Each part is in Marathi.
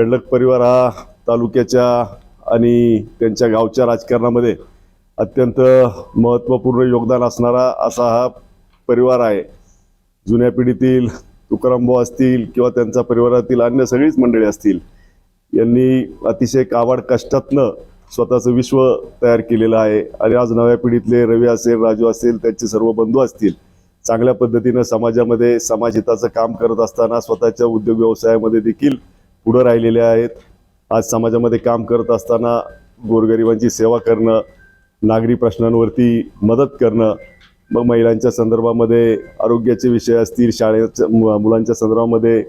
कडलक परिवार हा तालुक्याच्या आणि त्यांच्या गावच्या राजकारणामध्ये अत्यंत महत्त्वपूर्ण योगदान असणारा असा हा परिवार आहे। जुन्या पिढीतील तुकारामभाऊ असतील किंवा त्यांच्या परिवारातील अन्य सगळीच मंडळी असतील, यांनी अतिशय काबाड कष्टातनं स्वतःचं विश्व तयार केलेलं आहे आणि आज नव्या पिढीतले रवी असेल, राजू असेल, त्यांचे सर्व बंधू असतील, चांगल्या पद्धतीनं समाजामध्ये समाजहिताचं काम करत असताना स्वतःच्या उद्योग व्यवसायामध्ये देखील पुढे राहिलेले आहेत। आज समाजामध्ये काम करत असताना गोरगरिबांची सेवा करणं, नागरी प्रश्नांवरती मदत करणं, मग महिलांच्या संदर्भामध्ये आरोग्याचे विषय असतील, शाळेच्या मुलांच्या संदर्भामध्ये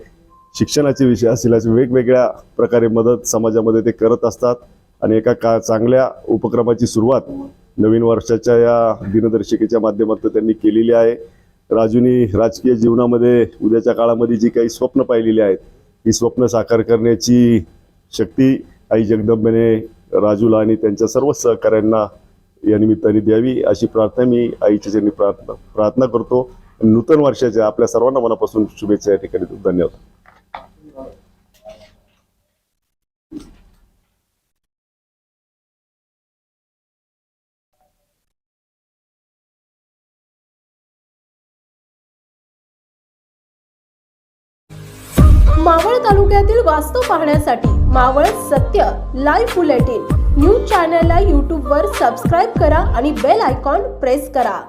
शिक्षणाचे विषय असतील, अशा वेगवेगळ्या प्रकारे मदत समाजामध्ये ते करत असतात आणि एका चांगल्या उपक्रमाची सुरुवात नवीन वर्षाच्या या दिनदर्शिकेच्या माध्यमातून त्यांनी केलेली आहे। राजूनी राजकीय जीवनामध्ये उद्याच्या काळामध्ये जी काही स्वप्न पाहिलेली आहेत, ही स्वप्न साकार करण्याची शक्ती आई जगदंबेने राजूला आणि त्यांच्या सर्व सहकाऱ्यांना या निमित्ताने द्यावी अशी प्रार्थना मी आईच्या चरणी प्रार्थना करतो। नूतन वर्षाच्या आपल्या सर्वांना मनापासून शुभेच्छा या ठिकाणी देतो। धन्यवाद। मावळ तालुक्यातील वास्तव पाहण्यासाठी मावळ सत्य लाईव्ह बुलेटिन न्यूज चॅनलला यूट्यूबवर सबस्क्राईब करा आणि बेल आयकॉन प्रेस करा।